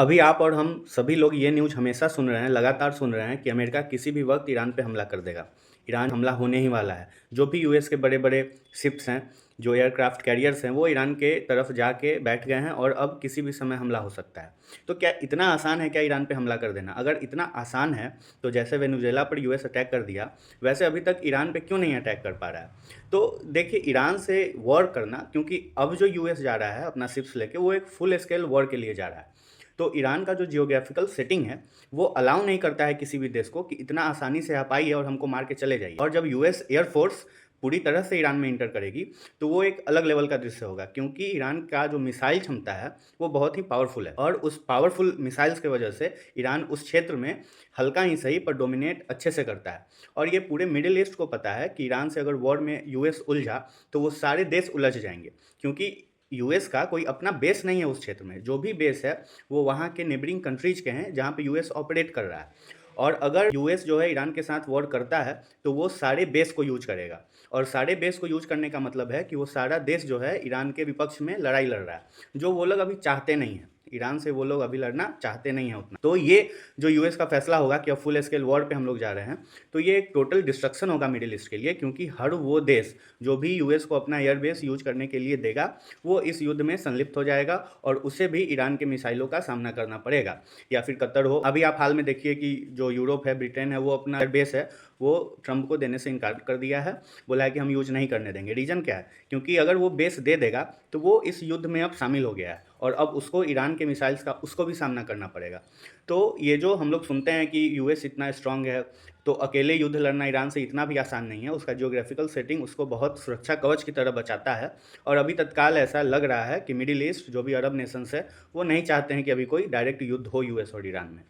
अभी आप और हम सभी लोग ये न्यूज़ हमेशा सुन रहे हैं, लगातार सुन रहे हैं कि अमेरिका किसी भी वक्त ईरान पे हमला कर देगा। ईरान हमला होने ही वाला है। जो भी यूएस के बड़े-बड़े शिप्स हैं, जो एयरक्राफ्ट कैरियर्स हैं, वो ईरान के तरफ जाके बैठ गए हैं और अब किसी भी समय हमला हो सकता है। तो क्या इतना आसान है क्या ईरान पे हमला कर देना? अगर इतना आसान है, तो जैसे वेनेजुएला पर यूएस अटैक कर दिया, वैसे अभी तक ईरान पे क्यों नहीं अटैक कर पा रहा है? तो देखिए, ईरान से वॉर करना, क्योंकि अब जो यूएस जा रहा है अपना शिप्स लेके, वो एक फुल स्केल वॉर के लिए जा रहा है। तो ईरान का जो जियोग्राफिकल सेटिंग है, वो अलाउ नहीं करता है किसी भी देश को कि इतना आसानी से आप आइए और हमको मार के चले जाइए। और जब यूएस एयरफोर्स पूरी तरह से ईरान में इंटर करेगी, तो वो एक अलग लेवल का दृश्य होगा, क्योंकि ईरान का जो मिसाइल क्षमता है, वो बहुत ही पावरफुल है। और उस पावरफुल मिसाइल्स की वजह से ईरान उस क्षेत्र में हल्का ही सही पर डोमिनेट अच्छे से करता है। और ये पूरे मिडिल ईस्ट को पता है कि ईरान से अगर वॉर में यूएस उलझा, तो वो सारे देश उलझ जाएंगे, क्योंकि यूएस का कोई अपना बेस नहीं है उस क्षेत्र में। जो भी बेस है, वो वहाँ के नेबरिंग कंट्रीज के हैं जहाँ पे यूएस ऑपरेट कर रहा है। और अगर यूएस जो है ईरान के साथ वॉर करता है, तो वो सारे बेस को यूज करेगा। और सारे बेस को यूज करने का मतलब है कि वो सारा देश जो है ईरान के विपक्ष में लड़ाई लड़ रहा है, जो वो लोग अभी चाहते नहीं हैं। ईरान से वो लोग अभी लड़ना चाहते नहीं हैं उतना। तो ये जो यूएस का फैसला होगा कि अब फुल स्केल वॉर पे हम लोग जा रहे हैं, तो ये एक टोटल डिस्ट्रक्शन होगा मिडिल ईस्ट के लिए, क्योंकि हर वो देश जो भी यूएस को अपना एयरबेस यूज करने के लिए देगा, वो इस युद्ध में संलिप्त हो जाएगा और उसे भी ईरान के मिसाइलों का सामना करना पड़ेगा। या फिर कतर हो, अभी आप हाल में देखिए कि जो यूरोप है, ब्रिटेन है, वो अपना एयरबेस है, वो ट्रंप को देने से इनकार कर दिया है। बोला है कि हम यूज नहीं करने देंगे। रीज़न क्या है? क्योंकि अगर वो बेस दे देगा, तो वो इस युद्ध में अब शामिल हो गया है और अब उसको ईरान के मिसाइल्स का उसको भी सामना करना पड़ेगा। तो ये जो हम लोग सुनते हैं कि यूएस इतना स्ट्रांग है, तो अकेले युद्ध लड़ना ईरान से इतना भी आसान नहीं है। उसका जियोग्राफिकल सेटिंग उसको बहुत सुरक्षा कवच की तरह बचाता है। और अभी तत्काल ऐसा लग रहा है कि मिडिल ईस्ट जो भी अरब नेशंस है, वो नहीं चाहते हैं कि अभी कोई डायरेक्ट युद्ध हो यूएस और ईरान में।